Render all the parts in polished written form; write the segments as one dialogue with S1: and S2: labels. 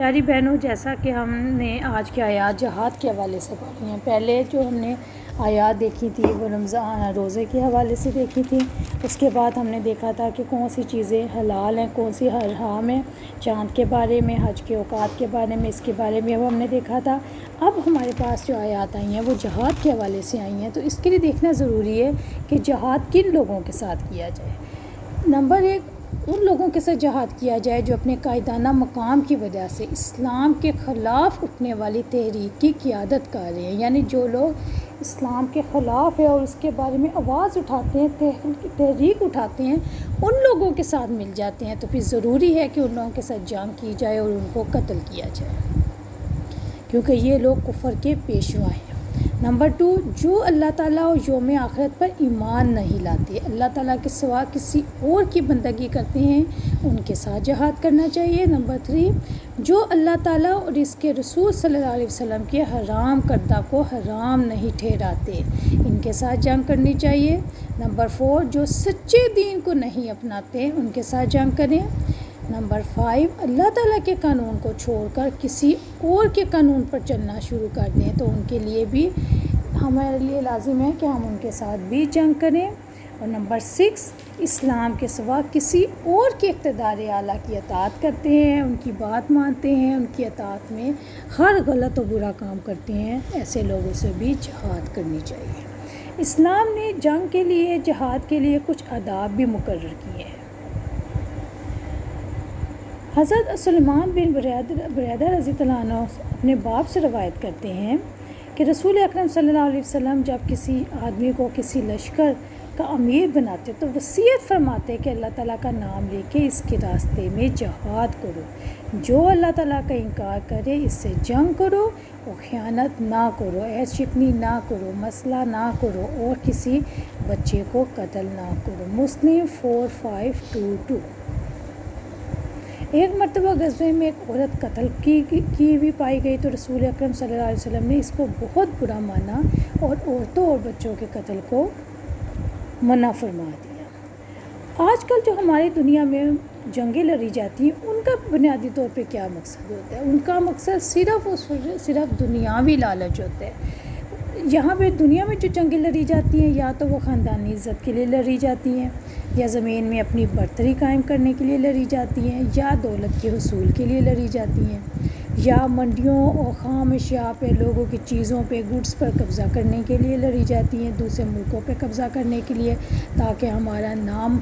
S1: پیاری بہنوں، جیسا کہ ہم نے آج کی آیات جہاد کے حوالے سے پڑھی ہیں. پہلے جو ہم نے آیات دیکھی تھی وہ رمضان روزے کے حوالے سے دیکھی تھی. اس کے بعد ہم نے دیکھا تھا کہ کون سی چیزیں حلال ہیں، کون سی حرام ہیں، چاند کے بارے میں، حج کے اوقات کے بارے میں، اس کے بارے میں وہ ہم نے دیکھا تھا. اب ہمارے پاس جو آیات آئی ہیں وہ جہاد کے حوالے سے آئی ہیں، تو اس کے لیے دیکھنا ضروری ہے کہ جہاد کن لوگوں کے ساتھ کیا جائے. نمبر 1، ان لوگوں کے ساتھ جہاد کیا جائے جو اپنے قائدانہ مقام کی وجہ سے اسلام کے خلاف اٹھنے والی تحریک کی قیادت کر رہے ہیں. یعنی جو لوگ اسلام کے خلاف ہے اور اس کے بارے میں آواز اٹھاتے ہیں، تحریک اٹھاتے ہیں، ان لوگوں کے ساتھ مل جاتے ہیں، تو پھر ضروری ہے کہ ان لوگوں کے ساتھ جنگ کی جائے اور ان کو قتل کیا جائے، کیونکہ یہ لوگ کفر کے پیشوا ہیں. نمبر 2، جو اللہ تعالیٰ اور یوم آخرت پر ایمان نہیں لاتے، اللہ تعالیٰ کے سوا کسی اور کی بندگی کرتے ہیں، ان کے ساتھ جہاد کرنا چاہیے. نمبر 3، جو اللہ تعالیٰ اور اس کے رسول صلی اللہ علیہ وسلم کے حرام کردہ کو حرام نہیں ٹھہراتے، ان کے ساتھ جنگ کرنی چاہیے. نمبر 4، جو سچے دین کو نہیں اپناتے، ان کے ساتھ جنگ کریں. نمبر 5، اللہ تعالیٰ کے قانون کو چھوڑ کر کسی اور کے قانون پر چلنا شروع کر دیں، تو ان کے لیے بھی ہمارے لیے لازم ہے کہ ہم ان کے ساتھ بھی جنگ کریں. اور نمبر 6، اسلام کے سوا کسی اور کے اقتدار اعلیٰ کی اطاعت کرتے ہیں، ان کی بات مانتے ہیں، ان کی اطاعت میں ہر غلط و برا کام کرتے ہیں، ایسے لوگوں سے بھی جہاد کرنی چاہیے. اسلام نے جنگ کے لیے، جہاد کے لیے کچھ آداب بھی مقرر کیے ہیں. حضرت سلیمان بن بریدہ رضی اللہ عنہ اپنے باپ سے روایت کرتے ہیں کہ رسول اکرم صلی اللہ علیہ وسلم جب کسی آدمی کو کسی لشکر کا امیر بناتے تو وصیت فرماتے کہ اللہ تعالیٰ کا نام لے کے اس کے راستے میں جہاد کرو، جو اللہ تعالیٰ کا انکار کرے اس سے جنگ کرو، اور خیانت نہ کرو، عیش شکنی نہ کرو، مسئلہ نہ کرو، اور کسی بچے کو قتل نہ کرو. مسلم 4522. ایک مرتبہ غزوے میں ایک عورت قتل کی بھی پائی گئی تو رسول اکرم صلی اللہ علیہ وسلم نے اس کو بہت برا مانا اور عورتوں اور بچوں کے قتل کو منع فرما دیا. آج کل جو ہماری دنیا میں جنگیں لڑی جاتی ہیں ان کا بنیادی طور پہ کیا مقصد ہوتا ہے؟ ان کا مقصد صرف دنیاوی لالچ ہوتا ہے. یہاں پہ دنیا میں جو جنگیں لڑی جاتی ہیں یا تو وہ خاندانی عزت کے لیے لڑی جاتی ہیں، یا زمین میں اپنی برتری قائم کرنے کے لیے لڑی جاتی ہیں، یا دولت کے حصول کے لیے لڑی جاتی ہیں، یا منڈیوں اور خام اشیاء پہ، لوگوں کی چیزوں پہ، گڈس پر قبضہ کرنے کے لیے لڑی جاتی ہیں، دوسرے ملکوں پہ قبضہ کرنے کے لیے، تاکہ ہمارا نام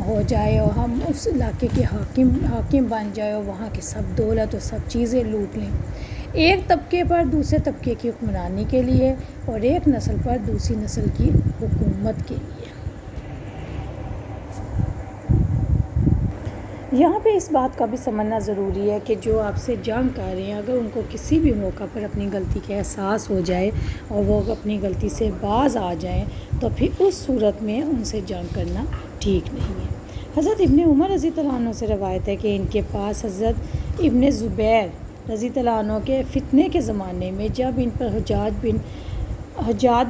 S1: ہو جائے اور ہم اس علاقے کے حاکم بن جائے اور وہاں کی سب دولت اور سب چیزیں لوٹ لیں. ایک طبقے پر دوسرے طبقے کی حکمرانی کے لیے اور ایک نسل پر دوسری نسل کی حکومت کے لیے. یہاں پہ اس بات کا بھی سمجھنا ضروری ہے کہ جو آپ سے جنگ کر رہے ہیں اگر ان کو کسی بھی موقع پر اپنی غلطی کا احساس ہو جائے اور وہ اپنی غلطی سے باز آ جائیں تو پھر اس صورت میں ان سے جنگ کرنا ٹھیک نہیں ہے. حضرت ابن عمر رضی اللہ عنہ سے روایت ہے کہ ان کے پاس حضرت ابن زبیر رضی اللہ عنہ کے فتنے کے زمانے میں جب ان پر حجاج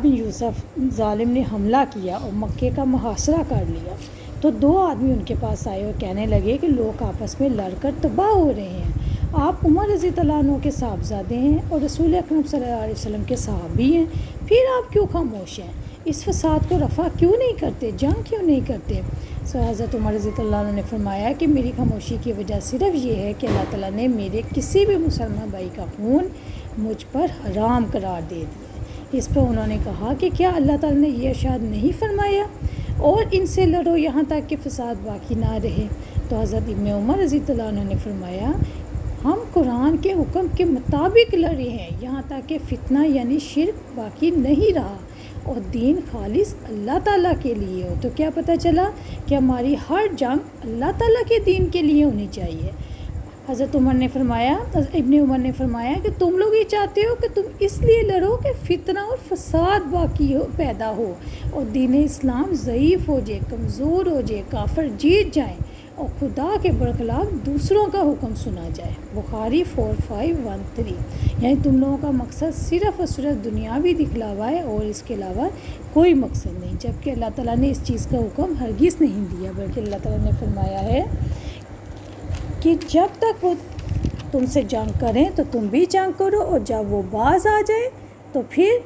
S1: بن یوسف ظالم نے حملہ کیا اور مکے کا محاصرہ کر لیا تو 2 آدمی ان کے پاس آئے اور کہنے لگے کہ لوگ آپس میں لڑ کر تباہ ہو رہے ہیں، آپ عمر رضی اللہ عنہ کے صاحبزادے ہیں اور رسول اکرم صلی اللہ علیہ وسلم کے صحابی ہیں، پھر آپ کیوں خاموش ہیں؟ اس فساد کو رفع کیوں نہیں کرتے؟ جنگ کیوں نہیں کرتے؟ حضرت عمر رضی اللہ عنہ نے فرمایا کہ میری خاموشی کی وجہ صرف یہ ہے کہ اللہ تعالیٰ نے میرے کسی بھی مسلمان بھائی کا خون مجھ پر حرام قرار دے دیا. اس پر انہوں نے کہا کہ کیا اللہ تعالیٰ نے یہ ارشاد نہیں فرمایا اور ان سے لڑو یہاں تک کہ فساد باقی نہ رہے؟ تو حضرت ابن عمر رضی اللہ عنہ نے فرمایا ہم قرآن کے حکم کے مطابق لڑے ہیں یہاں تک کہ فتنہ یعنی شرک باقی نہیں رہا اور دین خالص اللہ تعالیٰ کے لیے ہو. تو کیا پتہ چلا کہ ہماری ہر جنگ اللہ تعالیٰ کے دین کے لیے ہونی چاہیے. حضرت ابن عمر نے فرمایا کہ تم لوگ یہ چاہتے ہو کہ تم اس لیے لڑو کہ فتنہ اور فساد باقی پیدا ہو اور دین اسلام ضعیف ہو جائے، کمزور ہو جائے، کافر جیت جائیں اور خدا کے برخلاف دوسروں کا حکم سنا جائے. بخاری 4513. یعنی تم لوگوں کا مقصد صرف اور صرف دنیاوی دکھلاوا ہے اور اس کے علاوہ کوئی مقصد نہیں، جبکہ اللہ تعالیٰ نے اس چیز کا حکم ہرگز نہیں دیا، بلکہ اللہ تعالیٰ نے فرمایا ہے کہ جب تک وہ تم سے جنگ کریں تو تم بھی جنگ کرو، اور جب وہ باز آ جائے تو پھر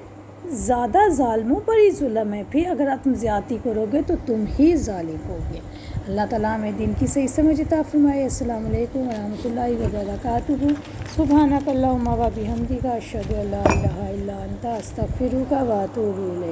S1: زیادہ ظالموں پر ہی ظلم ہے، پھر اگر تم زیادتی کرو گے تو تم ہی ظالم ہوگے۔ اللہ تعالیٰ ہمیں دین کی صحیح سمجھ عطا فرمائے۔ السلام علیکم ورحمۃ اللہ وبرکاتہ۔ سبحانک اللہم و بحمدک، اشہد ان لا الہ الا انت، استغفرک و اتوب الیک۔